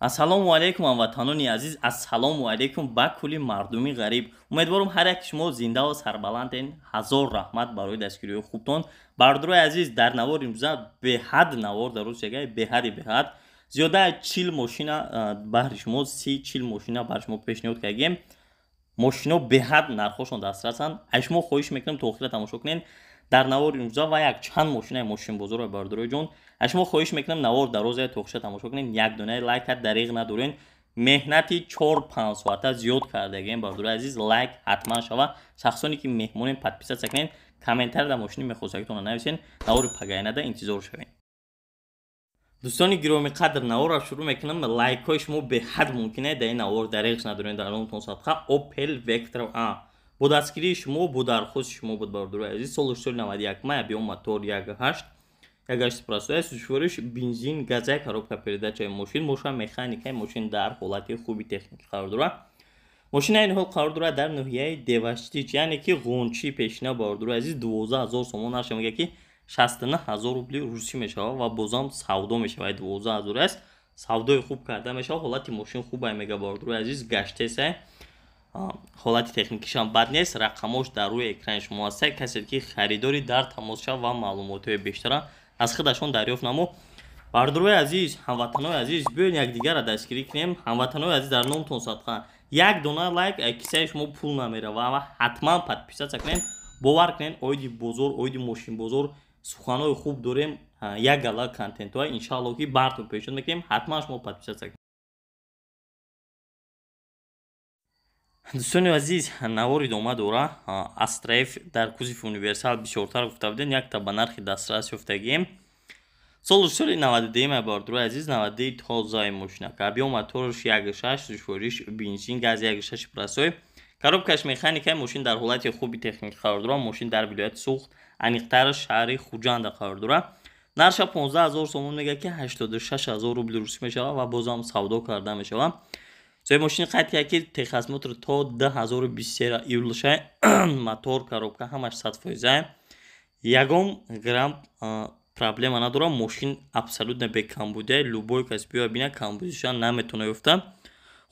ассалому алайкум ҳамватанони азиз, ассалому алайкум ба кулли мардуми ғариб. Умедворам ҳар як шумо зиндаву сарбаланден. Ҳазор раҳмат барои дастгирии хубтон. Бардурои азиз, дар навори имрӯза беҳад навор дар рӯзчагаи беҳад зиёда 40 мошина баҳри шумо 30-40 мошина бар шумо пешниҳод кардем. мошино беҳад нархошон дастрасанд. Аз шумо хоҳиш мекунам то охира тамошо кунед. дар навори имрӯза ва як чанд мошинаи мошинбозоро бардурои ҷон. Аз шумо хоҳиш мекунам навор дароза то охира тамошо кунед. Як донаи лайка дариғ надорен. меҳнати 4-5 соата зиёд кардагем бардурои азиз. Лайк ҳатман шава. Шахсоне ки меҳмонен подписатсия кунед. Комментар дар мошини мехосагитона нависен. Навори пагаянада интизор шавед. дӯстони гироми қадр, наворро шурӯъ мекунам. лайкҳои шумо беҳад мумкин е дар ин навор дариғ надорен дар номтон сабқа Opel Vectra A. бо дастгирии шумо, бо дархости шумо буд бардурои азиз. Соли 91 май объем мотор 1.8 простой сушвориш бензин газа коробка передачаи мошин моша механикаи мошин дар ҳолати хуби техники қарор дорад. мошина ин ҳол қарор дорад дар ноҳияи Деваштич, яъне ки ғончи пешина бардурои азиз 12000 сомон наша мега ки 69000 рубли русӣ мешавад ва бозам савдо мешавад. 12000 аст, савдои хуб карда мешавад. ҳолати мошин хуб мега бардурои азиз гаштеса. ҳолати техникишам бад нест. рақамош дар рӯи экрани шумо аст. касе ки харидори дар тамос шав ва маълумотҳои бештара аз худашон дарёфт намо. бардурои азиз, ҳамватанои азиз, биёед якдигарро дастгирӣ кунем. ҳамватанои азиз, дар номтон садқа як дона лайк кисаи шумо пул намерава ва ҳатман подписатсия кунед. бовар кунед, оиди бозор, оиди мошинбозор суханои хуб дорем. як гала контентҳои иншаалло ки бартон пешниҳод мекунем. ҳатман шумо подписатсия кунед. дӯстони азиз, навор идома дора. Астраев дар кузови универсал бисёртар гуфта будем, якта ба нархи дастрас ёфтагием. соли 92 бардурои азиз, 92 тозаи мошинака. объем моторш 1.6 сушвориш бензин газ 1.6 простой. коробкаш механикаи мошин дар ҳолати хуби техники қарор дорад. мошин дар вилояти Суғд, аниқтар шаҳри Хуҷанда қарор дорад. нарша 15000 сомон мега ки 86000 рубли русӣ мешавад ва бозам савдо карда мешавад. сои мошини қайд кард ки Техас Мотор то 2023 июлша мотор коробка ҳамаш 100%. ягон грамм проблема надорад. мошин абсолютно бе камбудия. любой кас биё бина камбудиша наметона ёфта.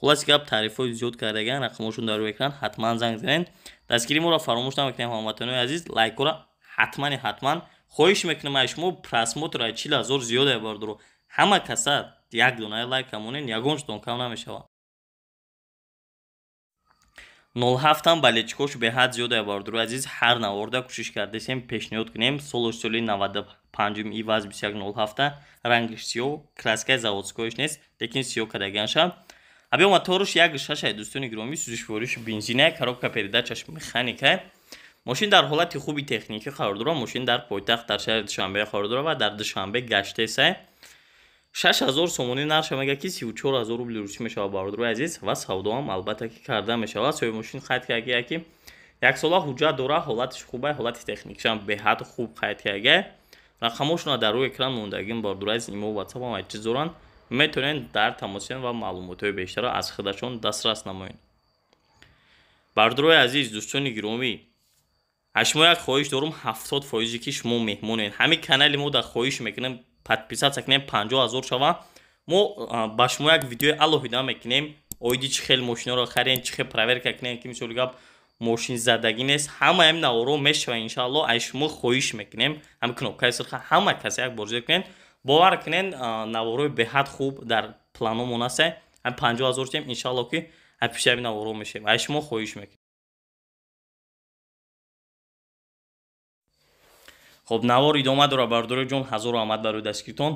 хулоси гап тарифҳои зиёд кардаган. рақамошон дар рӯи экран. ҳатман занг занед. дастгирии моро фаромӯш намекунем ҳамватанои азиз. лайкҳоро ҳатман хоҳиш мекунам аз шумо просмотрро 40000 зиёда бардуро. ҳама каса як донаи лайк камонен, ягонштон кам намешавад. 07 балечкош беҳад зиёда бардурои азиз. ҳар наворда кӯшиш кардесем пешниҳод кунем. соли 95 иваз 2107 рангиш сиёҳ, краскаи заводскоиш нест, лекин сиёҳ кардаган шав. объем моторш 1.6 дӯстони гиромӣ, сӯзишвориш бензина, коробка передачаш механика. мошин дар ҳолати хуби техникӣ қарор дорад. мошин дар пойтахт дар шаҳри Душанбе қарор дорад ва дар Душанбе гаштеса. 6000 сомонӣ нарша мега ки 34000 рубли русӣ мешавад бардурои азиз ва савдоам албатта ки карда мешавад. сои мошин қайд карда ки як сола ҳуҷҷат дорад, ҳолатиш хуб аст, ҳолати техникишам беҳад хуб қайд карда. рақамошонро дар рӯи экран мондагим бардурои азиз. имо WhatsApp ҳам чиз доранд. метавонед дар тамосен ва маълумотҳои бештара аз худашон дастрас намоед. бардурои азиз, дӯстони гиромӣ, аз шумо як хоҳиш дорум. 70% ки шумо меҳмонед, ҳамин канали мо дар хоҳиш мекунем подписатсия кунем 50000 шава. мо ба шумо як видеои алоҳида мекунем. оиди чӣ хел мошинаро харен, чӣ хел проверка кунем ки мисоли гап мошин задагӣ нест. ҳама ҳам наворо мешава иншаалло. аз шумо хоҳиш мекунем ҳамин кнопкаи сирха ҳама касе як бор зер кунед. бовар кунед наворои беҳад хуб дар планомон аст. ҳам 50000 тем иншаалло ки аз пеши ҳамин наворо мешавем. аз шумо хоҳиш мекунем. хоб навор идома дора бардурои ҷон. ҳазору ҳамат барои дастгиритон.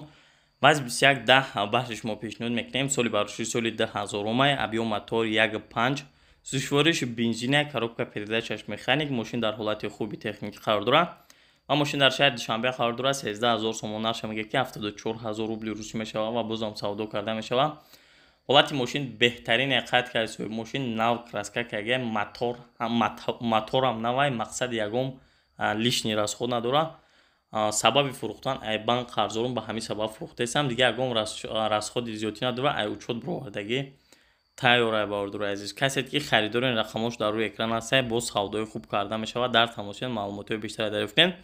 ваз 2110 баҳри шумо пешниҳод мекунем. соли бароши соли 2000 объем мотор 1.5 сушвориш бензина, коробка передачаш механик. мошин дар ҳолати хуби техникӣ қарор дорад ва мошин дар шаҳри Душанбе қарор дорад. 13000 сомон нарша мега ки 74000 рубли русӣ мешавад ва бозам савдо карда мешавад. ҳолати мошин беҳтарине қайд кард. сои мошин нав краска карда, моторам навай, мақсад ягон лишни расход надорад. сабаби фурӯхтан айбан қарзорум ба ҳамин сабаб фурӯхтаистам. дига ягон расходи зиёдӣ надорад. ай учёт бировардагӣ тайёра бардурои азиз. касе ки харидори рақамош дар рӯи экран аст, бо савдои хуб карда мешавад. дар тамосен маълумотҳои бештара дарёфт кунед.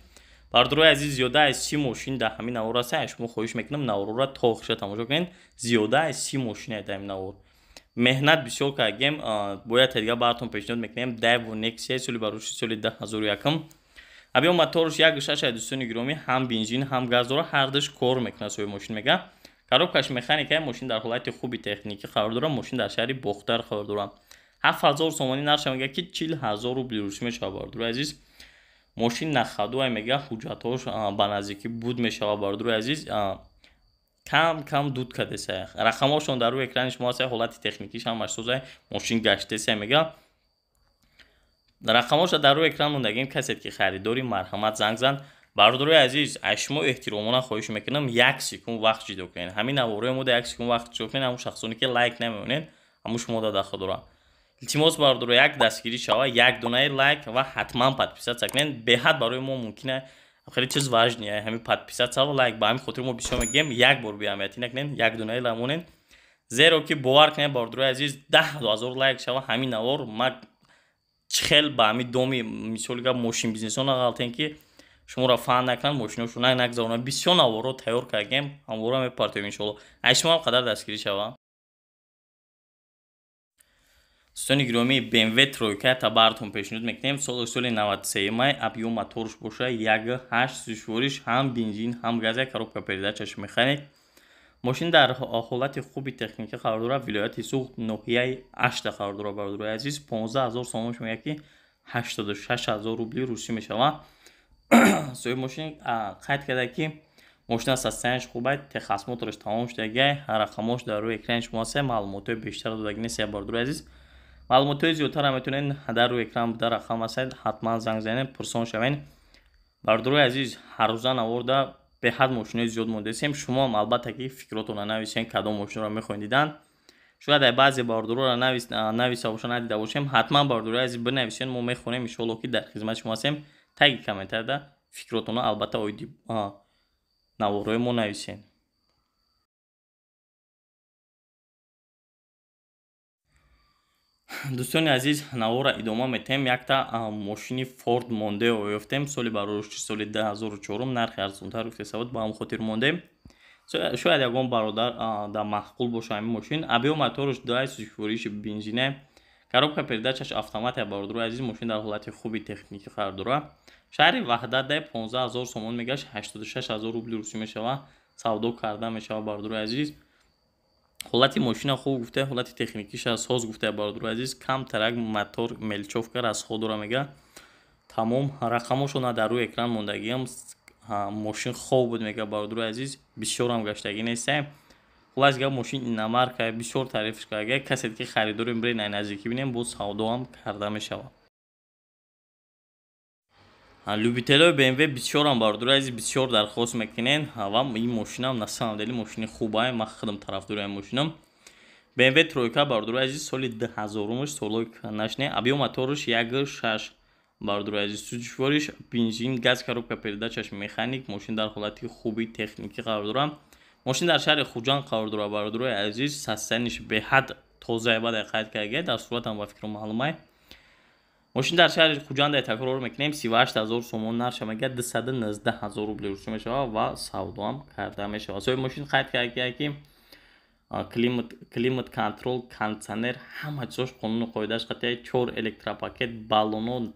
бардурои азиз, зиёда аз 30 мошин дар ҳамин навор аст. Шумо хоҳиш мекунам наворро то охиша тамошо кунед. Зиёда аз 30 мошин дар ин навор. меҳнат бисёр кардем. Бояд дига баратон пешниҳод мекунем. Daewoo Nexia соли барӯши соли 2001. Абиён моторш 1.6 дӯстони гиромӣ, ҳам бензин, ҳам газ дорад. Ҳар даш кор мекунад соҳиби мошин мега. Коробкаш механика, мошин дар ҳолати хуби техникӣ қарор дорад. Мошин дар шаҳри Бохтар қарор дорад. 7000 сомонӣ нарша мега ки 40000 рубли русӣ мешавад. Бардурои азиз, мошин нахадуай мега, ҳуҷҷатҳош ба наздикӣ буд мешавад. Бардурои азиз, кам дуд кадеса. Рақамошон дар рӯи экрани шумо аст. Ҳолати техникиш ҳамаш созай. Мошин гаштеса мега. Рақамоша дар рӯи экран мондагим. Касе ки харидори марҳамат занг зан. Бардурои азиз, аз шумо эҳтиромона хоҳиш мекунам 1 секунд вақт ҷидо кунед. Ҳамин навораи мода 1 секунд вақт ҷидо кунед. Ҳамун шахсоне ки лайк намеонед, ҳамун шумо да дахл дорад. Илтимос бардуро як дастгирӣ шава, як донаи лайк ва ҳатман подписатсия кунед. Беҳад барои мо мумкина хеле чиз важния ҳамин подписатсия ва лайк. Ба ҳамин хотир мо бисёр мегӯем як бор биаҳамиятӣ накунед, як донаи лайк монед. Зеро ки бовар кунед бардурои азиз 10000 лайк шава ҳамин навор ма чихел ба ҳамин доми мисоли гап мошин бизнесо нағалтен ки шуморо фаҳм накунанд, мошиношо нагзаронанд. Бисёр наворро тайёр кардем, ҳамвора мепартоем иншоалло. Аз шумо ҳам қадар дастгирӣ шава. Дӯстони гиромӣ, BMW тройка та баратон пешниҳод мекунем. Соли 93 май, объём моторш боша 1.8 сӯзишвориш, ҳам бензин, ҳам газ, коробка передачаш механик. Мошин дар ҳолати хуби техникӣ қарор дорад. Вилояти Суғд, ноҳияи Ашта қарор дорад. Бардурои азиз, 15000 сомонш мега ки 86000 рубли русӣ мешавад. Соҳиби мошин қайд карда ки мошина состоянияш хуб аст, техосмотрш тамом шудагай, рақамош дар рӯи экрани шумо аст. Маълумотои бештар додаги нест. Бардурои азиз, маълумотои зиёдтар метавонед дар рӯи экран буда рақам аст, ҳатман занг занед, пурсон шавед. Бардурои азиз, ҳаррӯза наворда беҳад мошинои зиёд мондесем. Шумо ҳам албатта ки фикротонро нависен, кадом мошинро мехоҳед дидан. Шояд ай баъзе бардуроро нависа боша, надида бошем. Ҳатман бардурои азиз бинависен, мо мехонем иншоалло ки дар хизмати шумо ҳастем. Таги комментарда фикротонро албатта оиди навораи мо нависен. дӯстони азиз, навора идома метем. Якта мошини Ford Mondeo ёфтем. Соли барӯши соли 2004, нархи арзонтар гуфтеса буд, ба ҳам хотир мондем. Шояд ягон бародар дар маъқул боша ҳамин мошин. Объём моторш 2 сӯзишвориши бензине. Коробка передачаш автомат. Бардурои азиз, мошин дар ҳолати хуби техникӣ қарор дорад. Шаҳри Ваҳдат 15000 сомон мегаш, 86000 рубли русӣ мешавад. Савдо карда мешавад. Бардурои азиз, ҳолати мошина хуб гуфта, ҳолати техникиша соз гуфта. Бардурои азиз, кам тарак мотор мелчовка расход дора мега. Тамом рақамошона дар рӯи экран мондагиам. Мошин хоб буд мега. Бардурои азиз, бисёрам гаштагӣ неста. Хулас гап мошин инамарка бисёр тарифш карда. Касе ки харидори бирен ай наздикӣ бинем, бо савдо ҳам карда мешавад. Любителои BMW бисёрам бардурои азиз бисёр дархост мекунед ва ин мошинам на самом деле мошини хубае. Ман худам тарафдори ин машинам. BMW тройка бардурои азиз соли 2000 солои нашне. Объём моторш 1.6 бардурои азиз сӯзишвориш, бензин, газ, коробка передачаш механик. Мошин дар ҳолати хуби техникӣ қарор дорад. Мошин дар шаҳри Хуҷанд қарор дорад. Бардурои азиз, состояниш беҳад тоза бад қайд карда. Дар суратам ба фикром маълумай. мошин дар шаҳри Хуҷанд такрор мекунем. 38000 сомон нарша мега, 219000 рубли русӣ мешавад ва савдоам карда мешавад. соҳиби мошин қайд карда ки климат контрол, кондитсионер, ҳама чизош қонуну қоидааш қатъи 4 электропакет, баллоно,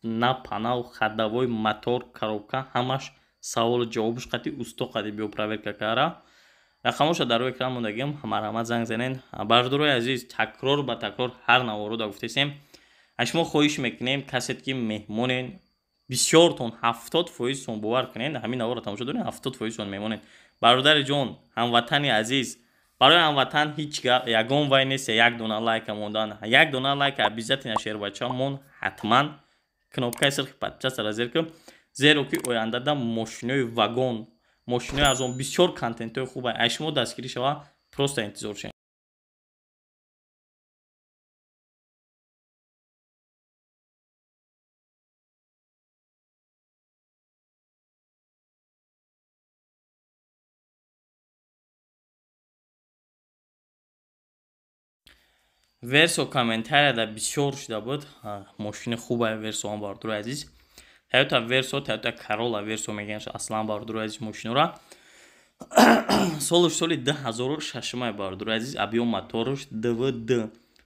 на панал, ходовой, мотор, коробка, ҳамаш саволу ҷавобш қатъи усто қади биё проверка кара. рақамоша дар рӯи экран мондагиам. Марҳамат занг занед. Бардурои азиз, такрор ба такрор ҳар наворода гуфтесем. Аз шумо хоҳиш мекунем касе ки меҳмонен бисёртон 70% бовар кунед. Ҳамин навора тамошо доред, 70% меҳмонед. Бародари ҷон, ҳамватани азиз, барои ҳамватан ҳеҷ ягон вай нест, як дона лайка мондан. Як дона лайка обязательно шербача мон ҳатман кнопкаи сирхи подписатсияро зер кун. Зеро ки ояндада мошинои вагон, мошинои арзон, бисёр контентои хубе. Аз шумо дастгирӣ шава, просто интизор шунед. версо комментарияда бисёр шуда буд. Мошини хубе версо он бардурои азиз. Toyota Verso, Toyota Corolla Verso мегӯянд аслан бардурои азиз мошинора солш соли 2006 бардурои азиз объем моторш ДВД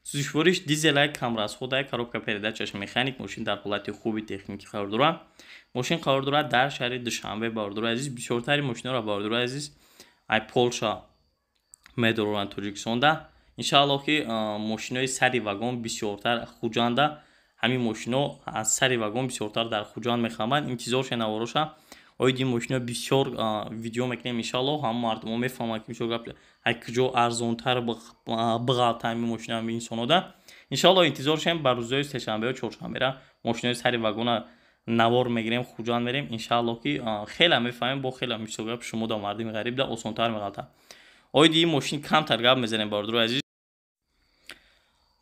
сӯзишвориш дизелай камрасходай коробка передачаш механик мошин дар ҳолати хуби техникӣ қарор дорад мошин қарор дорад дар шаҳри Душанбе бардурои азиз бисёртари мошинора бардурои азиз ай Полша медоранд Тоҷикистонда иншааллоҳ ки мошинои сари вагон бисёртар хуҷанда ҳамин мошино аз сари вагон бисёртар дар хуҷанд мехаманд интизор шенавороша оиди мошино бисёр видео мекунем иншааллоҳ ҳам мардумон мефаҳманд ки бисёр гап ай куҷо арзонтар биғалтанд ҳамин мошина ҳамин инсонода иншааллоҳ интизор шем бар рӯзои сешанбеҳо чоршанбера мошинои сари вагона навор мегирем хуҷанд мерем иншааллоҳ ки хела мефаҳмем бо хела бисёр гап шумода мардуми ғарибда осонтар меғалтад оиди ин мошин камтар гап мезанем бардурои азиз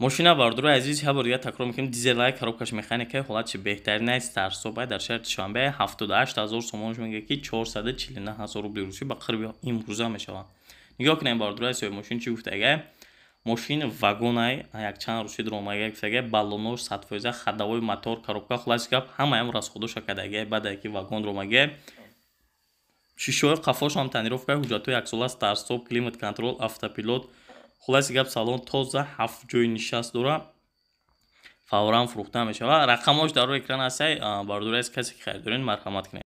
мошина бардурои азиз ҳа бор дига такрор мекунем дизелай коробкаш механикаи ҳолати беҳтаринай старсобай дар шаҳри Душанбе 78 000 сомонш мегӯяд ки 449 000 рубли русӣ ба қирби имрӯза мешавад нигоҳ кунем бардурои соҳиби мошин чӣ гуфтагай мошин вагонай якчанд русид ромагай гуфтагай баллонош 100% хадавои мотор коробка хулоси гап ҳамаям расходоша кардагай баъдае ки вагон ромагай шишои қафош ҳам танировкаи ҳуҷҷатҳои яксола старстоп климат контрол автопилот хулоси гап салон тоза 7 ҷои нишаст дора фавран фурӯхта мешавад рақамош дар рӯи экран ҳастай бардурои аз касе ки харидорен марҳамат кунед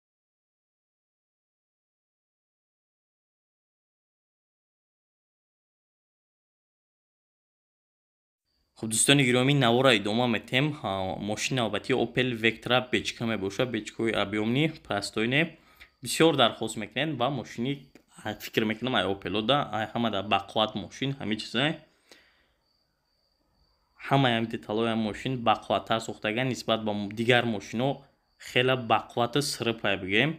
хуб дӯстони гиромӣ навора идома метем мошини навбатии Opel Vectra бечка мебошад бечкаҳои объёмни пастоине бисёр дархост мекунед ва мошини фикр мекунам ай Opel-ода ай ҳама дар бақувват мошин ҳамин чизае ҳамаи ҳам деталҳои ҳам мошин бақувваттар сохтаган нисбат ба дигар мошино хела бақуввату сирпай бигем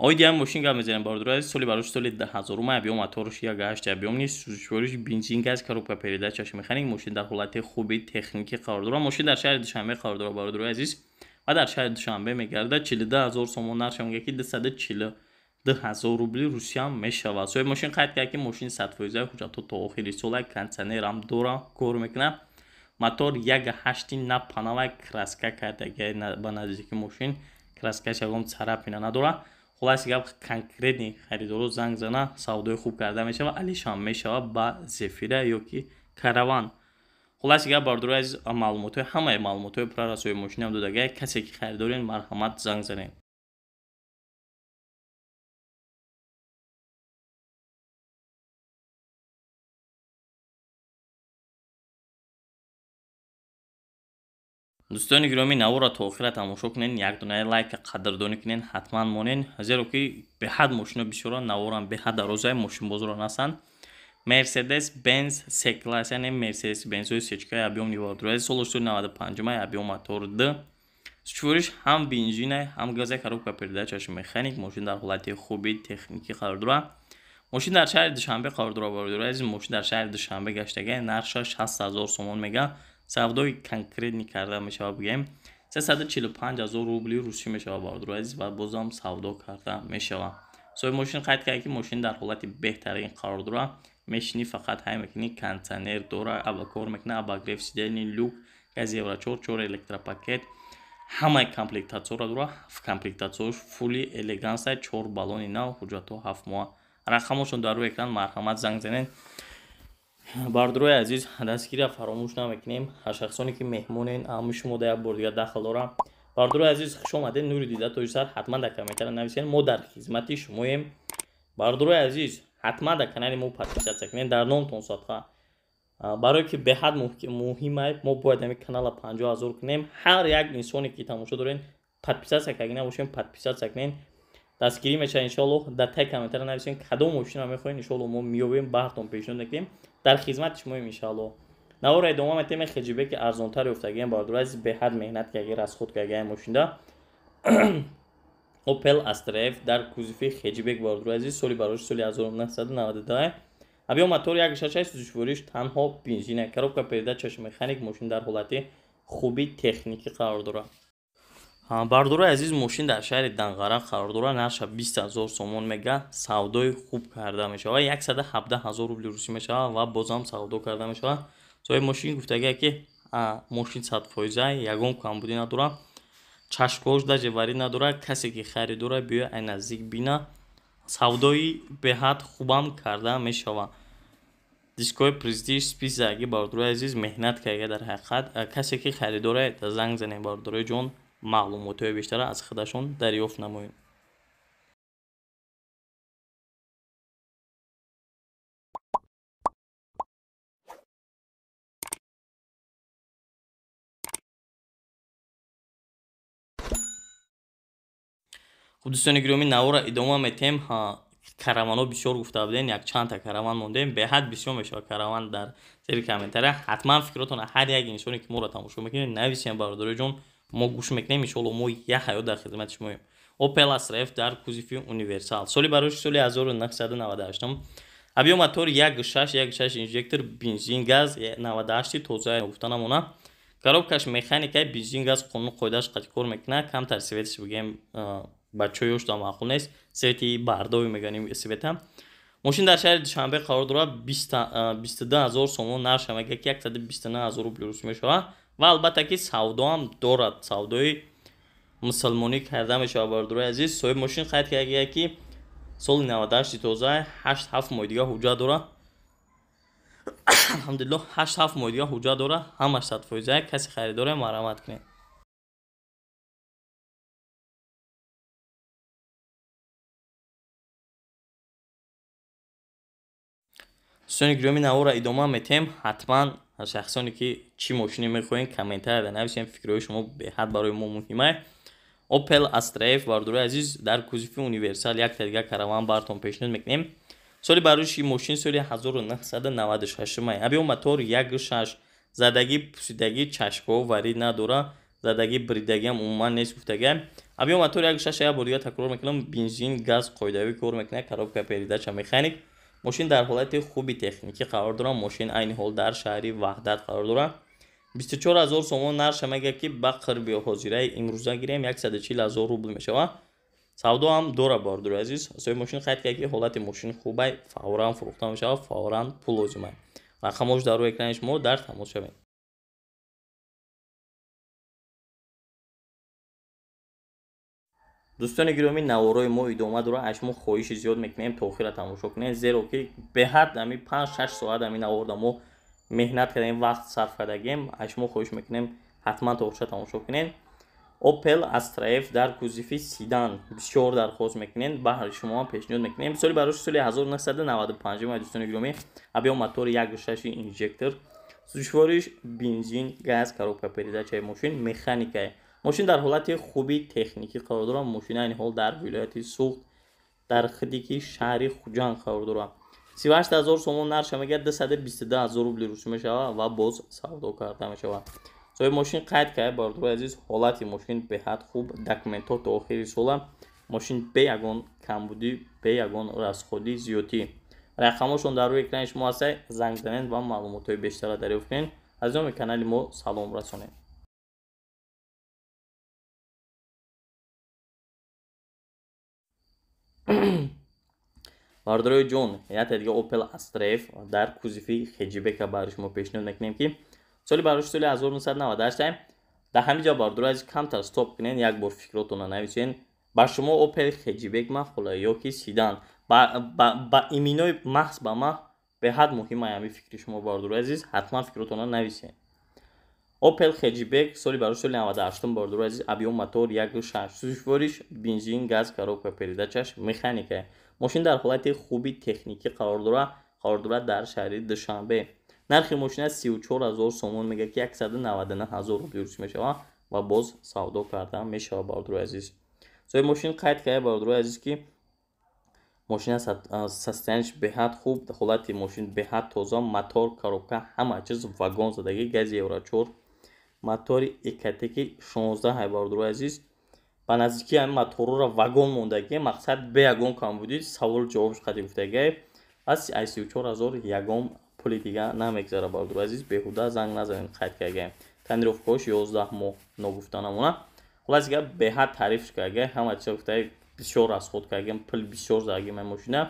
оиди ҳам мошин гап мезанем бардурои соли барош соли 2000 объём моторш 1.8 объёмни сӯзишвориш бензин газ коробка передачаш механик мошин дар ҳолати хуби техникӣ қарор дорад мошин дар шаҳри Душанбе қарор дорад бардурои азиз ва дар шаҳри Душанбе мегардад 42 000 сомон нарша мегӯяд ки 242 000 рубли русиям мешавад соҳиби мошин қайд кард ки мошин 100% ҳуҷҷатҳо то охири сола кондитсионерам дора кор мекунад мотор 1.8 на панавай краска кардагай ба наздики мошин краскаш ягон царапина надора хулоси гап конкретни харидоро занг зана савдои хуб карда мешавад алишам мешавад ба Зефира ёки Караван хулоси гап бардурои азиз маълумотҳои ҳамаи маълумотҳои пурра соҳиби мошинам додагай касе ки харидорен марҳамат занг занед дӯстони гиромӣ навора то охира тамошо кунед як дунаи лайка қадрдонӣ кунед ҳатман монед зеро ки беҳад мошино бисёра наворам беҳад дарозаи мошинбозоро ҳастанд Mercedes Benz C-Class яъне Mercedes Benz-ои сечкаи объёмни бардурои соли 95 объём мотор D сӯзишвориш ҳам бензинай ҳам газай коробка передачаш механик мошин дар ҳолати хуби техникӣ қарор дорад мошин дар шаҳри Душанбе қарор дорад бардурои азиз мошин дар шаҳри Душанбе гаштагай нарша 60 000 сомон мегӯяд савдои конкретни карда мешавад бигӯем 345 000 рубли русӣ мешавад бардурои азиз ва бозам савдо карда мешавад соҳиби мошин қайд кард ки мошин дар ҳолати беҳтарин қарор дорад мешини фақат ҳай мекунӣ кондитсионер дора кор мекунад абагрев сидени люк гази еврочор 4 электропакет ҳамаи комплектатсияро дора комплектатсияш фули элегансай 4 баллони нав ҳуҷҷатҳо 7 моҳ рақамошон дар рӯи экран марҳамат занг занед бардурои азиз дастгирия фаромӯш намекунем шахсоне ки меҳмонен ҳамаи шумо да як бор дига дахл дорам бардурои азиз хуш омадед нури дида тоҷи сар ҳатман дар комментария нависед мо дар хизмати шумоем бардурои азиз ҳатман дар канали мо подписатсия кунед дар номтон садқа барое ки беҳад муҳимай мо бояд ҳамин канала 50 000 кунем ҳар як инсоне ки тамошо дорен подписатсия карда набошем подписатсия кунед дастгирӣ мешавад иншоаллоҳ дар таи комментария нависед кадом мошинро мехоҳед иншоаллоҳ мо меёбем баҳртон пешниҳод мекунем дар хизмати шумоем иншааллоҳ навора идома метем хеҷибеки арзонтар ёфтагием бардурои азиз беҳад меҳнат кардаги расход кардаги мошинда Opel Astra F дар кузуфи хеҷибек бардурои азиз соли барош соли 1992 объём мотор 1.6 сӯзишвориш танҳо бензина коробка передачаш механик мошин дар ҳолати хуби техникӣ қарор дорад бардурои азиз мошин дар шаҳри Данғара қарор дорад нарша 20 000 сомон мегӯяд савдои хуб карда мешавад 117 000 рубли русӣ мешавад ва бозам савдо карда мешавад соҳиби мошин гуфтагае ки мошин 100% ягон камбудӣ надорад чашкош дажеварӣ надорад. Касе ки харидора биё ай наздик бина. Савдои беҳад хубам карда мешавад. дискои престиж списаги бардурои азиз меҳнат карда дар ҳақиқат касе ки харидора занг занем бардурои ҷон маълумотҳои бештара аз худашон дарёфт намоем. хуб дӯстони гиромӣ навора идома метем. караванҳо бисёр гуфта будем, якчандта караван мондем. беҳад бисёр мешавад караван дар зери комментария. ҳатман фикротон ҳар як инсоне ки моро тамошо мекунед нависем бардурои ҷон, мо гӯш мекунем, иншоалло мо як ҳаёт дар хизмати шумоем. Opel Astra F дар кузифи универсал. соли барои соли 1998. Абиё мотор 1.6 инжектор бензин газ 98 тоза гуфта намона. коробкаш механикаи бензин газ қонун қоидааш қати кор мекунад. камтар светиш бигем бачаҳои ёшда маъқул нест. свети бардови меганем света. мошин дар шаҳри Душанбе қарор дорад. 22000 сомон нарша мега ки 129000 рубли рус мешавад. ва албатта ки савдо ҳам дорад. савдои мусалмонӣ карда мешавад бардурои азиз. соҳиб мошин қайд карда ки соли 98 тоза 8-7 моҳ дига ҳуҷҷат дорад. алҳамдулиллоҳ 8-7 моҳ дига ҳуҷҷат дорад. ҳамаш 100%. каси харидоре марҳамат кунед. дӯстони гиромӣ навора идома метем. ҳатман шахсоне ки чӣ мошине мехоҳем комментария нависем. фикрҳои шумо беҳад барои мо муҳима. Opel Astra F бардурои азиз дар кузифи универсал якта дига караван бартон пешниҳод мекунем. соли бароиши мошин соли 1996. абиё мотор 1.6 задагӣ пусидагӣ чашкҳо варид надора. задагӣ бридагиам умуман нест гуфтага. абиё мотор 1.6 як бор дига такрор мекунам. бензин газ қоидавӣ кор мекунад. коробка передача механик. мошин дар ҳолати хуби техникӣ қарор дорад. мошин айни ҳол дар шаҳри ваҳдат қарор дорад. 24000 сомон нарша мега ки ба қирби ҳозираи имрӯза гирем 140000 рубл мешавад. савдо ҳам дора бардурои азиз. соҳиби мошин қайд кард ки ҳолати мошин хубай, фавран фурӯхта мешавад, фавран пул лозимай. рақамош дар рӯи экрани шумо дар тамос шавед. дӯстони гиромӣ наворои мо идома дора. аз шумо хоҳиши зиёд мекунем то охира тамошо кунем, зеро ки беҳад ами 5-6 соат ами наворда мо меҳнат кардем, вақт сарф кардагем. аз шумо хоҳиш мекунем ҳатман то охира тамошо кунем. Opel Astra F дар кузифи седан бисёр дархост мекунем. баҳри шумо ҳам пешниҳод мекунем. соли бароиши соли 1995. дӯстони гиромӣ абиё мотор 1.6 инжектор, сӯзишвориш бензин газ, коробка передачаи мошин механикае. мошин дар ҳолати хуби техникӣ қарор дорад. мошин айни ҳол дар вилояти Суғд дар хидики шаҳри Хуҷанд қарор дорад. 38000 сомон нарша мега 222000 рубли рус мешавад ва боз савдо карда мешавад. соҳиби мошин қайд кард бардурои азиз ҳолати мошин беҳад хуб, документҳо то охири сола. мошин бе ягон камбудӣ, бе ягон расходи зиёдӣ. рақамошон дар рӯи экрани шумо ҳаст. занг занед ва маълумотҳои бештара дарёфт кунед. азизони канали мо салом расонед. бардурои ҷон якта дига Opel Astra F дар кузифи хеҷибека барои шумо пешниҳод мекунем ки соли бароиши соли 1998. дар ҳамин ҷо бардурои азиз камтар стоп кунед, як бор фикротонро нависен. ба шумо Opel хеҷибек махола ё ки седан ба иминои маҳз ба маҳ беҳад муҳима ҳамин фикри шумо бардурои азиз. ҳатман фикротонро нависен. Opel хеҷибек соли бароиши соли 98 бардурои азиз абиё мотор 1.6 сӯзишвориш бензин газ, коробка передачаш механика. мошин дар ҳолати хуби техникӣ қарор дорад дар шаҳри Душанбе. нархи мошина 34000 сомон мега ки 199000 рубли рус мешавад ва боз савдо карда мешавад бардурои азиз. соҳиби мошин қайд кард бардурои азиз ки мошина состояниш беҳад хуб, ҳолати мошин беҳад тоза, мотор, коробка, ҳама чиз вагон задагӣ, гази евро 4, мотори экатеки 16 бардурои азиз. ба наздикии ҳамин моторро вагон мондагӣ, мақсад бе ягон камбудӣ, савол ҷавобш қади гуфтагӣ. аз 34000 ягон пули дига намегзара бардурои азиз. беҳуда занг назанед, қайд каргаем. танировкаҳош 11 моҳ ногуфта намона. хулас дига беҳад таърифш каргаи, ҳама чиз гуфтаи бисёр расход кардагем, пул бисёр задагӣ мемошина.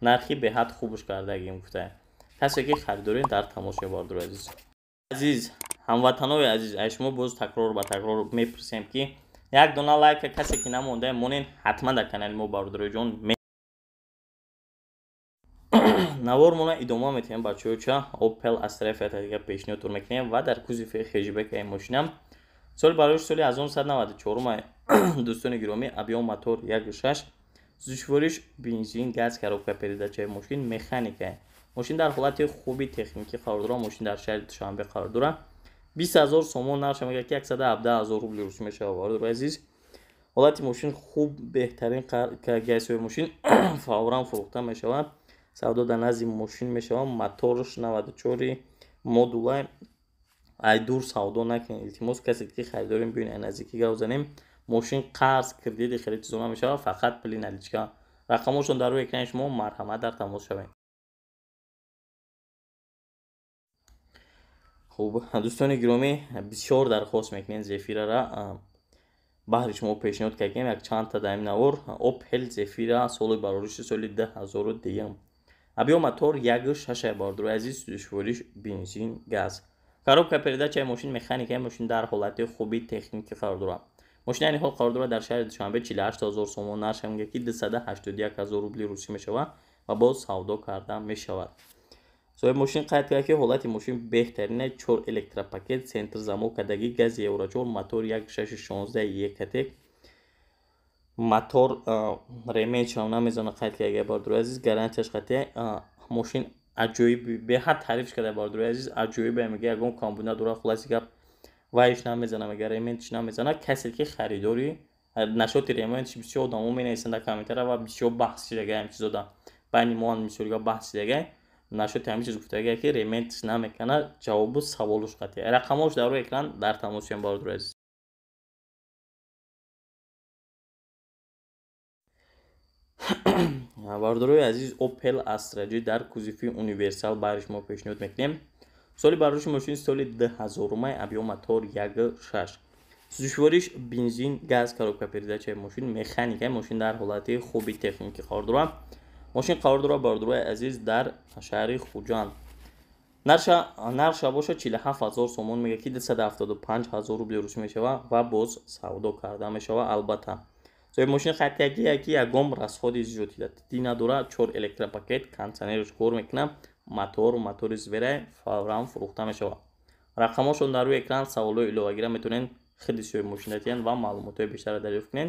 нархи беҳад хубш кардагем гуфтаи. касе ки харидоред дар тамош бардурои азиз. ҳамватанои азиз, аз шумо боз такрор ба такрор мепурсем ки як дона лайка касе ки намонда монен ҳатман дар канали мо Баҳодироиҷон навормона идома метавем бачаҳоча Opel Astra дига пешниҳодтон мекунем ва дар кузофи хеҷибекаи мошинам соли бароиш соли 1994 дӯстони гиромӣ абиён мотор 1.6 зушвориш бензин газ коробка передачаи мошин механика мошин дар ҳолати хуби техникӣ қарор дорад мошин дар шаҳри Душанбе қарор дорад 20,000 сомон нарх мегӯяд ки 117,000 рубли русӣ мешавад баҳодирои азиз ҳолати мошин хуб беҳтарин гайсои мошин фавран фурӯхта мешавад савдо дар назди мошин мешавад моторш 94 модулай ай дур савдо накунед илтимос касе ки харидори мебинед ай наздикӣ гап занем мошин қарз кредити харидзона мешавад фақат пули наличка рақамошон дар рӯи экрани шумо марҳамат дар тамос шавед. хуб дӯстони гиромӣ бисёр дархост мекунем зефирара баҳри шумо пешниҳод кардем як чандта дар ин навор Opel Zafira соли барориши соли 2002 абиён мотор 1.6 баҳодирои азиз душвориш бензин газ коробка передачаи мошин механикаи мошин дар ҳолати хуби техникӣ қарор дорад мошин айни ҳол қарор дорад дар шаҳри Душанбе 48,000 сомон нарх мегӯяд ки 281,000 рубли русӣ мешавад ва боз савдо карда мешавад соҳиби мошин қайд кард ки ҳолати мошин беҳтарин аст 4 электропакет центр замокадагӣ гази евро 4 мотор 1.616 екатек мотор ремейчам намезана қайд карда баҳодирои азиз гарантияш қатъи мошин аҷоиби беҳад тариф карда баҳодирои азиз аҷоибе мега ягон комбина дора хулоси гап вайш намезана мега рементиш намезана касе ки харидори нашоти рементиш бисёр одамо менависанд дар комментария ва бисёр баҳс шидага ҳам чизода байни мо ҳам мисолига баҳс шидага нашоти ҳамин чиз гуфтага ки рементиш намекана ҷавобу саволуш қатъи рақамош дар рӯи экран дар тамосем баҳодирои азиз баҳодирои азиз Opel Astra дар кузофи универсал баҳри шумо пешниҳод мекунем соли барориши мошин соли 2000 абиён мотор 1.6 душвориш бензин газ коробка передачаи мошин механикаи мошин дар ҳолати хуби техникӣ қарор дорад мошин қарор дорад баҳодирои азиз дар шаҳри Хуҷанд нарша боша 47,000 сомон мегӯяд ки 275,000 рубли русӣ мешавад ва боз савдо карда мешавад албатта соҳиби мошин қайд кард ки ягон расходи зиёдатӣ надорад 4 электропакет кондитсионерш кор мекунад мотори зверай фавран фурӯхта мешавад рақамошон дар рӯи экран саволҳои иловагира метавонед хеле соҳиби мошин датиҳанд ва маълумотҳои бештара дарёфт кунед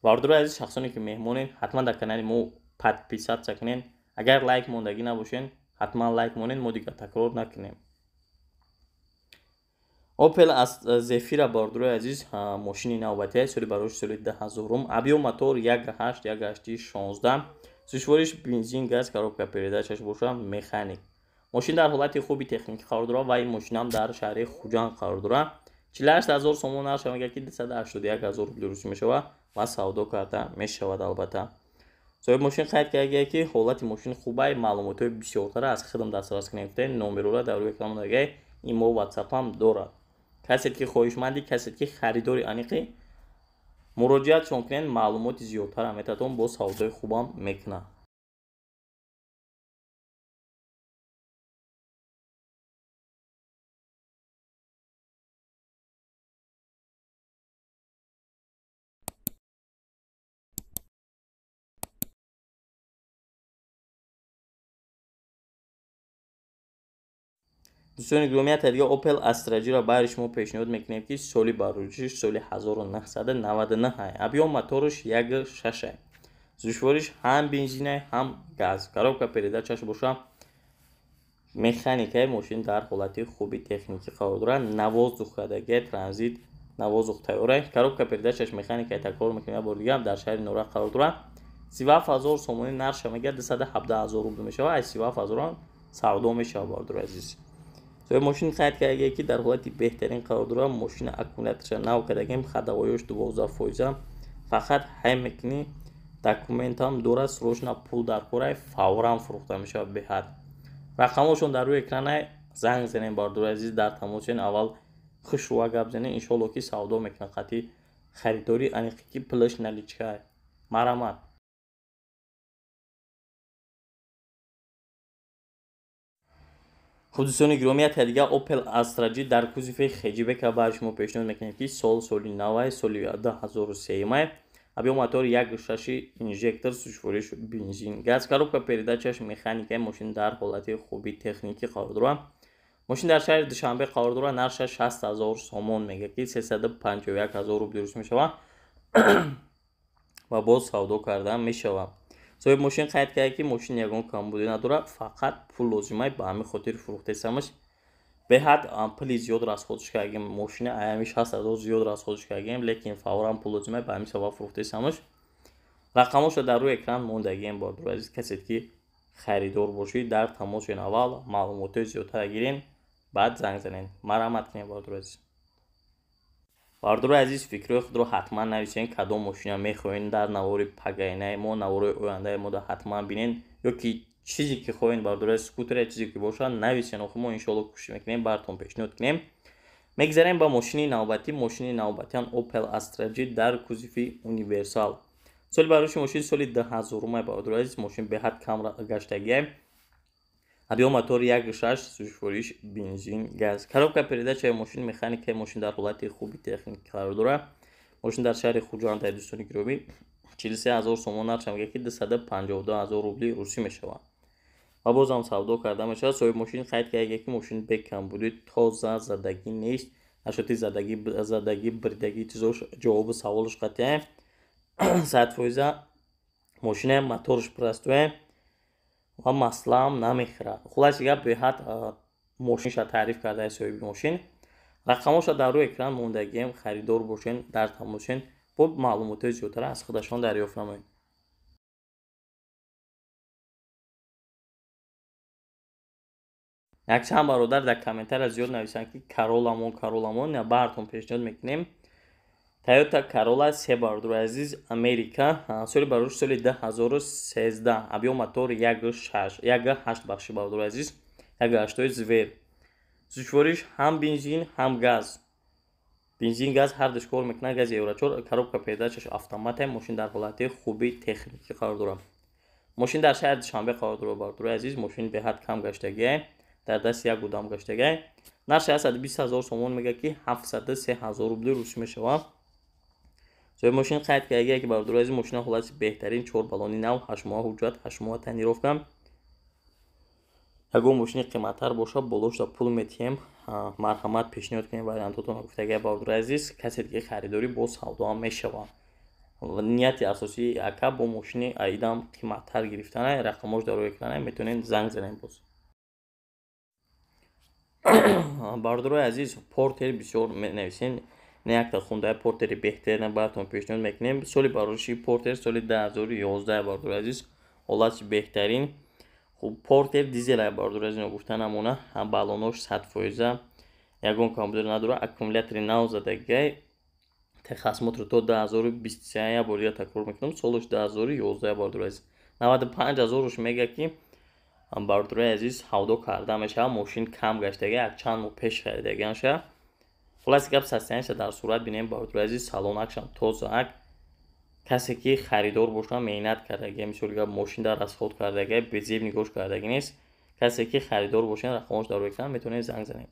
баҳодирои азиз шахсоне ки меҳмонед ҳатман дар канали мо подписатсия кунед агар лайк мондагӣ набошед ҳатман лайк монед мо дигар такрор накунем Opel Zafira баҳодирои азиз мошини навбатия соли барориши соли 2000 абиён мотор 1.8 1.16 душвориш бензин газ коробка передачаш боша механик мошин дар ҳолати хуби техникӣ қарор дорад ва ин мошинам дар шаҳри Хуҷанд қарор дорад 48,000 сомон нарх мегӯяд ки 281,000 рубли русӣ мешавад ва савдо карда мешавад албатта соҳиби мошин қайд карда ки ҳолати мошин хубай маълумотҳои бисёртара аз худам дастрас кунед номероро дар рӯи экран мондагаи имо ватсапам дорад касе ки хоҳишманди касе ки харидори аниқи муроҷиатшон кунед маълумоти зиёдтара метавон бо савдои хубам мекунад дӯстони гиромӣ дига Opel Astra-ро баҳри шумо пешниҳод мекунем ки соли бароришиш соли 1999 абиён моторш 1.6 душвориш ҳам бензина ҳам газ коробка передачаш боша механикаи мошин дар ҳолати хуби техникӣ қарор дорад навоздухкадаги транзит навоздух тайёра коробка передачаш механикаи такрор мекунем бори дигар дар шаҳри Норак қарор дорад 37,000 сомони нарша мегӯяд 217,000 рубли мешавад аз 37,000 савдо мешавад баҳодирои азиз соҳиби мошин қайд карда ки дар ҳолати беҳтарин қарор дорад мошина аккумуляторша нав кардагим ходовоёш 12% фақат ҳай мекунӣ документам дорад срочно пул дар корай фавран фурӯхта мешавад беҳад рақамошон дар рӯи экрана занг занем баҳодирои азиз дар тамосен аввал хушрӯа гап занем иншоалло ки савдо мекунад қатъи харидори аниқи ки пулаш наличка марҳамат خب دوستان گرامی دیگه اوپل استراجی در کوزیفه خجیبه برای شما پیشنهاد میکنیم که سالی 90 سالی 2003 ابی موتور 1.6 інжектор сушвориш бензин газ коробка передачаш механика машин در حالت خوبی تکنیکی قرار داره. ماشین در شهر دوشنبه قرار داره. نرخش 60000 سومون میگه که 351000 روبل روش میشه و باز سودا کردن میشه. صاحب ماشین قید کرده که ماشین یگان کمبودی نداره، فقط پول لازمه به همین خاطر فروخته سمش به حد پول زیاد расходش کردیم. ماشین ایامش 60000 زیاد расходش کردیم، لیکن فورا پول لازمه به همین سبب فروخته سمش. رقمش در روی اکران موندگی باید عزیز. کسی که خریدار باشید در تماس اول معلومات زیادتر گیرین، بعد زنگ زنین. مرحمت کنید باید عزیز. бардуро азиз фикрҳои худро ҳатман нависен. кадом мошина мехоҳен дар навори пагаинаи мо, навори ояндаи мо ҳатман бинен, ё ки чизе ки хоҳен бардуро скутер чизе ки бошад нависен. охир мо иншоалло кӯшиш мекунем баратон пешниҳод кунем. мегзарем ба мошини навбатӣ. мошини навбатиан Opel Astra дар кузифи универсал. соли бароиши мошин соли 2000 бардуро азиз. мошин беҳад кам гаштагиай. ابی موتور 1.6 سوژفوریش بنزین گاز. коробка передачаи мошин механикаи мошин дар ҳолати хуби техникӣ қарор дорад. мошин дар шаҳри хуҷанд дар дӯстони гиромӣ 43000 сомон нархаш мегӯяд ки 252000 рубли русӣ мешавад ва бозам савдо карда мешавад. соҳиби мошин қайд карда ки мошин бекам буди, тоза, задагӣ нест. ашоти задагӣ бирдагӣ чизош ҷавоби саволаш қатъиян 100% мошина моторш простое و مسئله نمیخوره. خلاص گپ به حد ماشینش تعریف کرده صاحب ماشین. رقمش در روی اکران موندگی. خریدار باشین در تماشین با معلومات زیادتر از خودشان دریافت نمایید. یک چند برادر در کامنتر زیاد نویسن که کارولامون یا براتون پیشنهاد میکنیم. Toyota Corolla 3 бардур азиз, Америка. соли барош соли 2013. объем мотор 1.8 бахши бардур азиз, 1.8 звер. сӯзишвориш ҳам бензин ҳам газ. бензин газ ҳар душ кор мекунад. гази евро 4. коробка передачаш автомат. мошин дар ҳолати хуби техникӣ қарор дорад. мошин дар шаҳри душанбе қарор дорад бардур азиз. мошин беҳад кам гаштагиай, дар дасти як одам гаштагиай. нархи 120000 сомон мегӯяд ки 703000 рубли русӣ мешавад. соҳиби мошин қайд карда ки бардур азиз мошина ҳолати беҳтарин 4 баллони нав, 8 моҳа ҳуҷҷат, 8 моҳа танировка. ягон мошини қиматтар бошад болошда пул метиҳем. марҳамат пешниҳод кунем вариантотон гуфтага бардур азиз. касе ки харидорӣ бо савдо ҳам мешавад. нияти асосии ака бо мошини айдам қиматтар гирифтан. рақамош дар рӯи экран метавонед занг занем. боз бардур азиз портер бисёр менависен. не якта хундаи портери беҳтарина баратон пешниҳод мекунем. соли бароши портер соли 2011 бардур азиз, ҳолати беҳтарин. хуб портер дизел бардур азиз гуфта намона. баллонош 100%, ягон компютер надора, аккумулятори нав задагай. техасмотр то 2023 бория такрор мекунам. солиш 2011 бардур азиз, 95000 мега ки бардур азиз ҳавдо карда мешавад. мошин кам гаштага, якчанд моҳ пеш харидаган ша. خلاص گپ سستیانش در صورت بینیم بردور عزیز. سالونکشم تازه. کسی که خریدار باشه مهنت کرده. مثلا گپ ماشین در راسخود کرده به زیب نگوش کرده نیست. کسی که خریدار باشه رقمش در روی اکران میتونه زنگ زنید.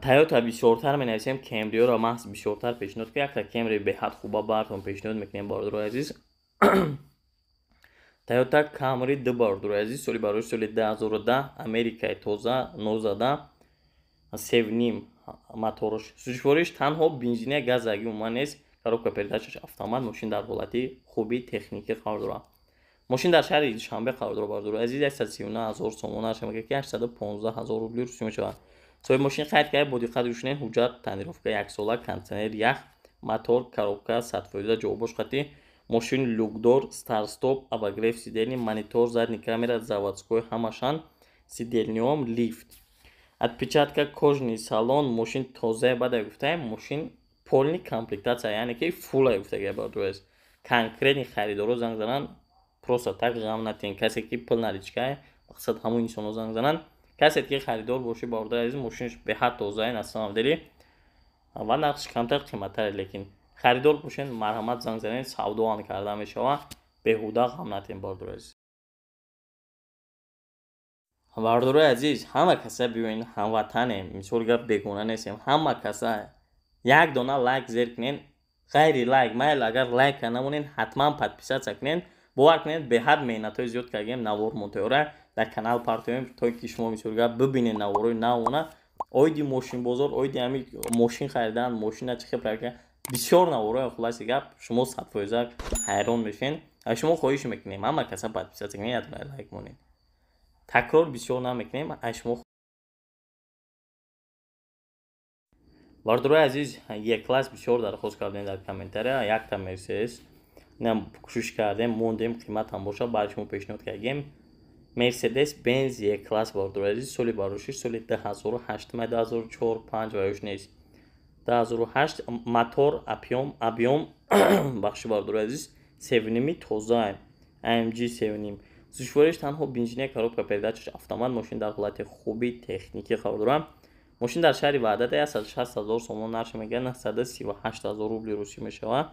تویوتا بسیارتر می‌نویسیم، کمری را محض بسیارتر پیشنهاد که یک کمری به حد خوبه براتون پیشنهاد میکنیم بردور عزیز. Toyota Camry 2 бардур азиз, соли барош соли 2010, Америкаи тоза 19, 7.5 моторш. сӯзишвориш танҳо бензини газаги умуман нест. коробка передачаш автомат. мошин дар ҳолати хуби техникӣ қарор дорад. мошин дар шаҳри душанбе қарор дорад бардур азиз. 139000 сомон нархаш мегӯяд ки 815000 рубли русӣ мешавад. соҳиби мошин қайд карда бо диққат гӯш кунед. ҳуҷҷат танировка 1 сола, кондитсионер ях, мотор, коробка 100% ҷавобош қатъӣ. мошин люкдор, старстоп, обогрев сидений, монитор, задний камера, заводской ҳамашан, сидельниом, лифт. отпечатка кожаный салон. мошин тоза бада гуфтаем. мошин полный комплектация, яъне ки фула гуфтага бардур аст. конкретни харидоро занг занан. просто так ғам натин. касе ки пул наличка, мақсад ҳамон инсоно занг занан. касе ки харидор боши бардур азиз, мошинш беҳад тоза на самом деле ва нархш камтар қиматтар, лекин خریدار باشین مرحمت زنگ زنین سودا آن کرده میشوه بهوده غم نتین باردور عزیز. باردور عزیز همه کسا بیوین هموطنه مثال گپ بگونه نیستیم همه کسا یک دونه لایک زیر کنین غیر لایک مایل اگر لایک نمونین حتما подписаться کنین باور کنین به حد مهنتای زیاد کردیم نوار مونتیوره در کانال پارتیم تا که شما مثال گپ ببینین نوارای نوونه اویدی ماشین بازار اویدی همین ماشین خریدن ماشین چه خبره بسیار نوارای خلاص گپ شما 100% حیران میشین شما خواهش میکنیم همه کسا подписаться کنین یا لایک مونین تکرار بسیار نمیکنیم شما باردور عزیز یک کلاس بسیار درخواست کردین در کامنتاری یک تا مرسیدس نم کوشش کردیم موندیم قیمت هم باشه برای شما پیشنهاد کردیم مرسیدس بنز یک کلاس باردور عزیز سال باروشش سال 2008 مای 2004 5 و 8 نیست 2008 موتور ابیوم بخش باردور عزیز 7 تازه AMG 7 زشوارش تنها بنزینی коробка передач автомат ماشین در حالت خوبی تکنیکی خریدارم ماشین در شهر وحدت است 160,000 سوم نرخ میگه 138,000 روبل روسی میشه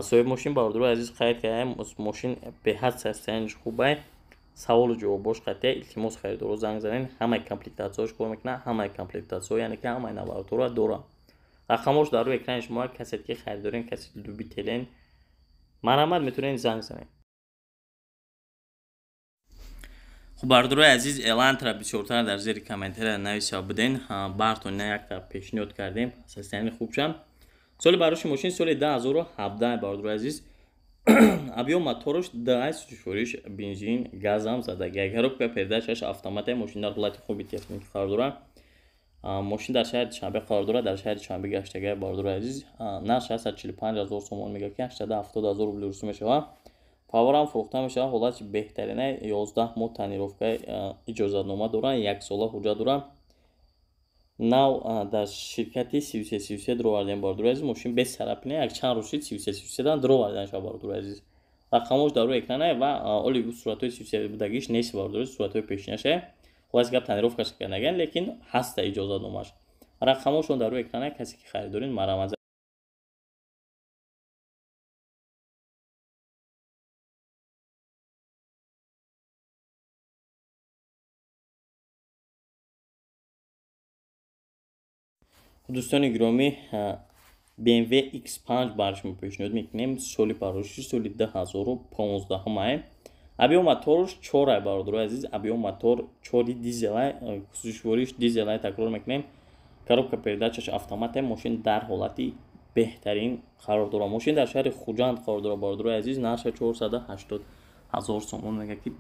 صاحب ماشین باردور عزیز خرید کردیم ماشین به حد سستنش خوبه سوال و جوابش قطعه التماس خریدار زنگ زنین همه کامپلیکتاسیونش کار میکنه همه کامپلیکتاسیون یعنی که همه نوارتور داره رقمش در روی اکران شما کسی که خریدارین کسی دو بیتلین مرحمت میتونین زنگ زنین باردور عزیز اعلان را بسیارتر در زیر کامنتر نویسا بدین براتون یک تا پیشنهاد کردیم اساساً خوب شم سال باروش ماشین سال 2017 باردور عزیز ابیوم موتورش 2.4 بنزین گاز هم زده коробка передачаш автомат ماشین در حالت خوبی تکنیکی خریدار ماشین در شهر شنبه خریدار در شهر شنبه گشتگاه باردور عزیز نرخ 645,000 سوم میگه که 870,000 روبل روسی میشه پاور هم فروخته میشه حالت بهترینه 11 ماه تنیروفکه اجازتنامه داره یک ساله حجت داره نو در شرکتی 3333 درو آوردن باردور عزیز ماشین به سرپنه یک چند روزی 3333 دان درو آوردن شما باردور عزیز رقمش در روی اکرانه و اولی صورتای 33 بودگیش نیست باردور صورتای پیشینشه خلاص گپ تنیروفکه نگن لیکن هست اجازتنامه‌اش رقمش در روی اکرانه کسی که خریدارین مرحمت دوستان گرامی BMW X5 برای شما پیشنهاد میکنیم سال باروشی سال 2015 ماه ابیوم موتورش 4 باردور عزیز ابیوم موتور 4 دیزل زشوارش دیزل تکرار میکنیم коробка передачаш автомат ماشین در حالتی بهترین قرار داره ماشین در شهر خوجند قرار داره باردور عزیز نرخ 480,000 سوم میگه که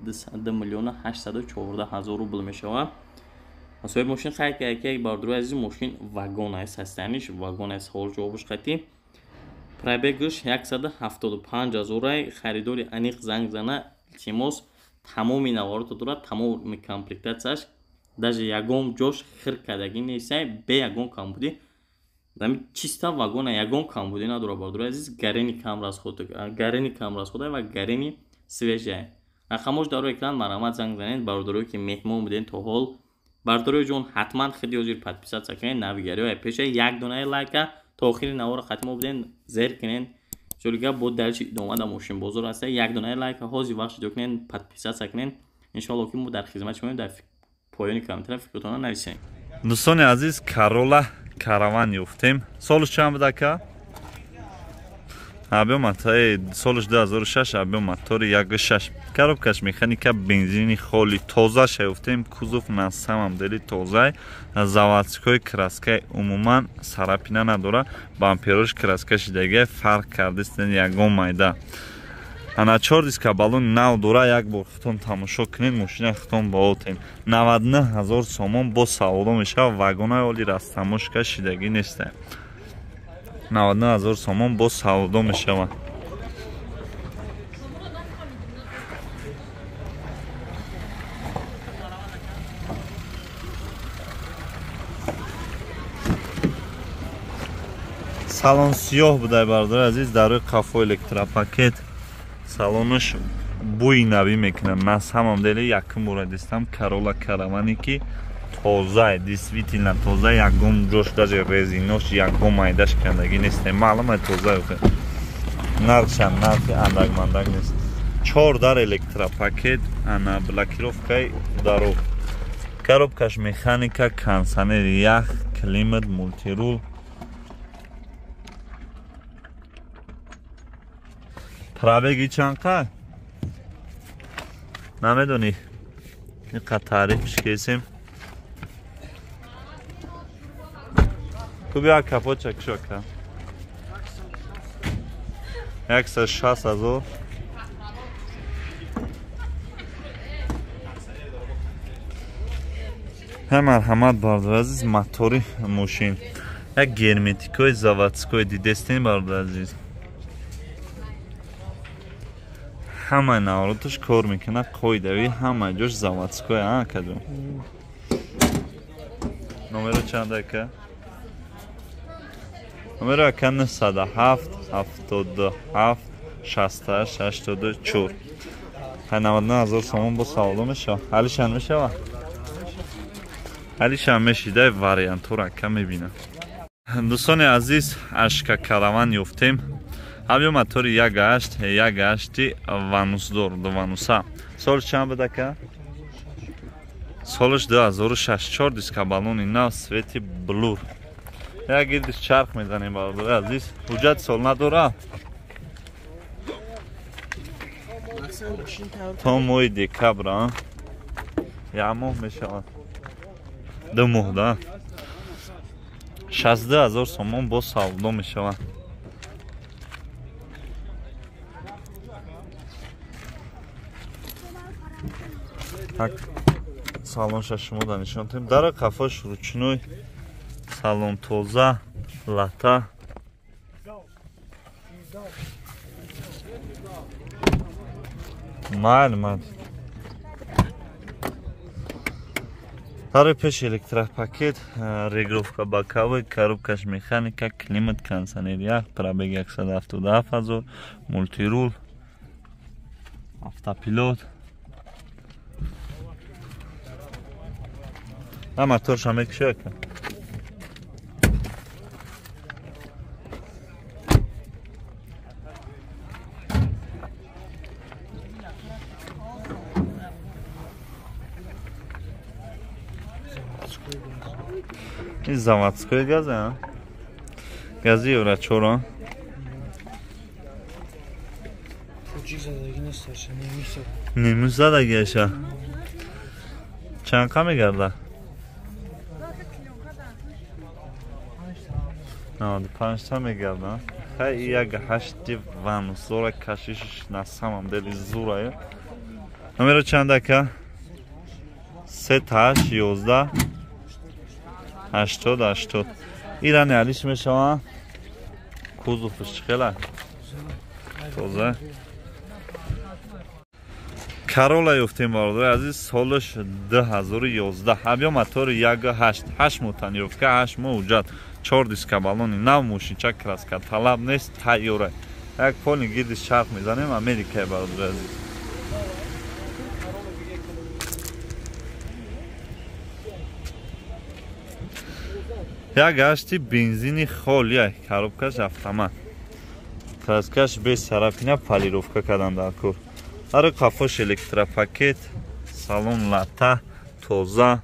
2,814,000 روبل میشه صاحب ماشین خرید کرده که باردور عزیز ماشین واگن است هستنیش واگن است حال جوابش قطعی پرایبگش 175,000 خریداری انیق زنگ زنه التماس تمامی نوارات داره تمام کامپلیکتاسیش даже ягон جوش خیر کردگی نیست به یگان کم بودی دمی چیستا واگن یگان کم بودی نداره باردور عزیز گرینی کامراز خود و گرینی سویجه رقمش در روی اکران مرحمت زنگ زنید باردوری که مهمون بودین تا حال باردوری جون حتما خیلی وزیر подписаться کنین نویگری و پیش یک دونه لایک تا آخر نوار ختم بودین زیر کنین چون با درش ادامه در ماشین بازار هست یک دونه لایک هازی وقت دو کنین подписаться کنین ان شاء الله که ما در خدمت شما در پایان کامنتر فکرتون نویسین دوستان عزیز کارولا کاروان یافتیم سالش چند بود که ابیوم موتور سالش 2006 ابیوم موتور 1.6 коробкаш механика бензини холи тоза шаёфтем кузов на самом деле тоза заводской краска умуман сарапина надора бамперош краска шидага фарқ кардистен ягон майда ана 4 диска балон нав дора як бор хутон тамошо кунед мошина хутон боотем 99,000 сомон бо саводо меша вагонаи оли растамошка шидаги неста 99,000 сомон бо саводо мешава салон сиёҳ будай бардор азиз дар рӯи қафо электропакет салонаш бӯи навӣ мекунад на самом деле якум бора дистам Corolla Caravani ки тоза, действительно тоза, ягон ҷош даже резинош ягон майдаш кардагӣ нест. Маълуме тоза нархшам нархи андак-мандак нест. 4 дар электропакет, ана блокировкаи даро. Коробкаш механика, кондиционер, ях, климат, мультирул. Пробеги чанд қад? Намедонӣ? Иққад таърифш кесем. Куби як капотча кишо кад? 160,000. Марҳамат бардор азиз, мотори мошин. Як герметикои заводской дидестем бардор азиз. ҳамаи навороташ кор мекунад, қоидави ҳамаи ҷош заводской, а каҷон. Номеро чанда ка? Номеро ака 907 77 68 84. 99,000 сомон бо савдо мешава. ҳалишан мешава? ҳалишан мешида вариантур ака мебинам. дӯстони азиз, ашка караван ёфтем. ҳамё мотори 1.8 ванусдор 2 солиш чанд буд ака? солиш 2006. 4 диска баллони нав, свети блур. як гирдиш чарх мезанем бардор азиз. ҳуҷҷати сол надора? то моҳи декабр як моҳ мешавад. 2 моҳ да. 60,000 сомон бо савдо мешавад. Так салонша шумо да нишон дем. Дар қафош ручной, салон тоза, лата. Маълумат. Дар пеш электропакет, регулировка боковой, коробкаш механика, климат, кондиционер, ях, пробег 177,000, мультирул, автопилот. Моторша мекушо ака? این заводской газ, а? Гази евро 4. Немуз задагӣ аша. Чанд қа мегарда? 5 та мегарда. Хай як 8 ванусдора кашишш на самом деле зурая. Номеро чанд ака? 38 11 80 80. ирани алиш мешава. кузовш чиқела? тоза. Corolla ёфтем бардор азиз, солиш 2011. ҳамё мотори 1.8 8 моҳ танировка, 8 моҳ ҳуҷҷат, 4 диска баллони нав, мошинча краска талаб нест, тайёра. Як полни гирди шарқ мезанем, Америкаи бардор азиз. Як гашти бензини холия, коробкаш автомат. Краскаш без сарафина, полировка кардан дар кор. дар қафош электропакет, салон лата, тоза.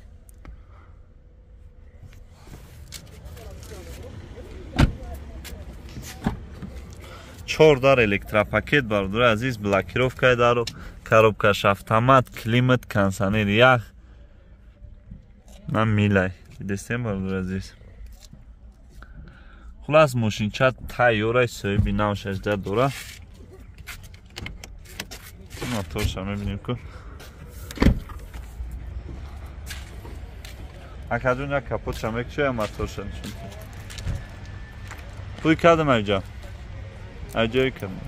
чор дар электропакет бардор азиз, блокировка даро, коробкаш автомат, климат, кондиционер, ях. Нам милай. Дестем бардор азиз. Хулас мошинча тайёра соҳиби 916 дора. Моторша мебинем ку. Акадун як капотша мекушоя моторша нишон. Пуй кардам айҷа. Айҷои кардам.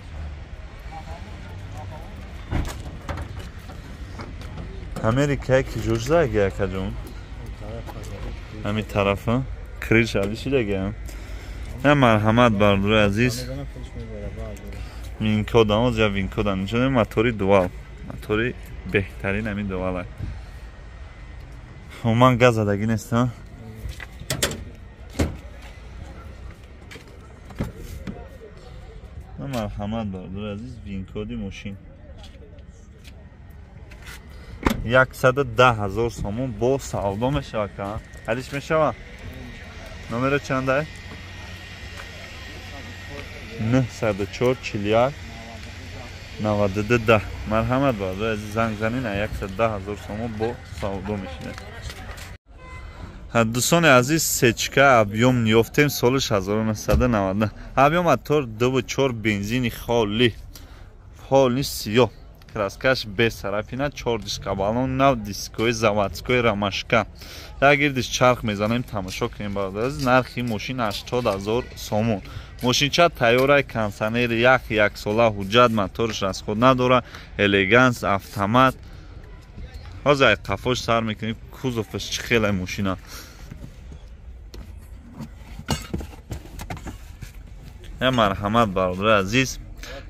Америкаи ки ҷӯшзааги акадун. Ҳамин тарафа криш алишидаги. Я марҳамат бардор азиз. Винкодан я винкодан нишон мотори дуал. Мотори беҳтарин ҳамин дуал. умуман газ задагӣ нест. марҳамат бардор азиз, винкоди мошин 110,000 сомон бо савдо мешавад. ҳалиш мешавад. номеро чанда? 904 41 92. марҳамат бардор азиз, занг занин 110,000 сомон бо савдо мешавад. дӯстони азиз, сечка абъём ёфтем соли 1990. абъём мотор 2.4 бензини холӣ, холни сиёҳ, краскаш бесарафина, 4 диска балон, нав дискои заводской рамашка. як гирдиш чарх мезанем, тамошо кунем бардор азиз. нархи мошин 80,000 сомон. мошинча тайёраи кондитсионери, як сола ҳуҷҷат, моториш расход надора, элеганс, автомат. ҳозир ай қафош сар мекунем, кузоваш чӣ хелай мошина. я марҳамат бародари азиз,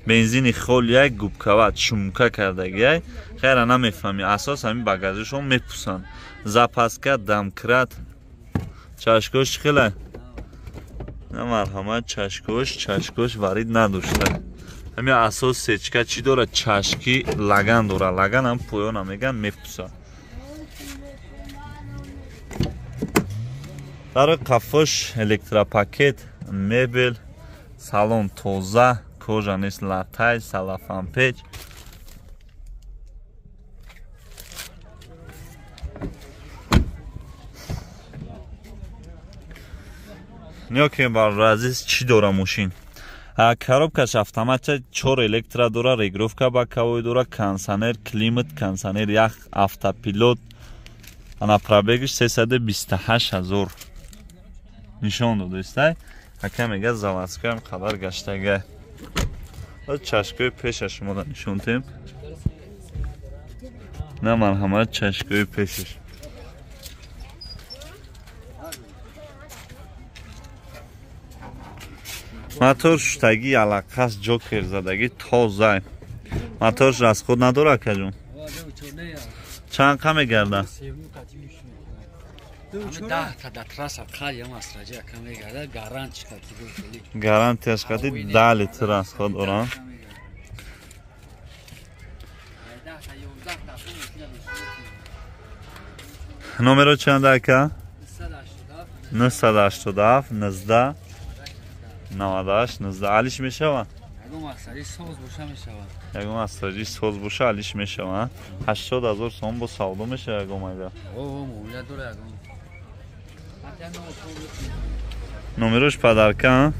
бензини хол як губкават шумка кардагиай. хайра намефаҳми, асос ҳамин багажишо мепусанд. запаска, дамкрат, чашкош чӣ хелай? я марҳамат, чашкош варид надошта. ҳамин асос сечка чӣ дорад? чашки лаган дорад. лаган ҳам поёна меган мепусад. дарои қафош электропакет, мебел, салон тоза, кожа нест, латай, салафан печ. нигоҳ кунед бародари азиз, чӣ дора мошин. коробкаш автоматча 4 электро дора, регировка боковой дора, кондитсионер, климат, кондитсионер, ях, автопилот. ана пробегиш 328,000 нишон додастай. ака мега заводскоям қадар гаштагай. чашкои пеша шумо нишон тем. на марҳамат, чашкои пешаш. мотор шуштагӣ, аллақас, ҷокер задагӣ тоза. моторш расход надора акаҷон. чанд қа мегарда? гарантияш қати 10 литр расход дорам. номеро чанда ака? 987 19 98 19. алиш мешава? ягон асраҷи соз боша алиш мешава. 80,000 сом бо савдо мешава ягон мага. номерош падарка.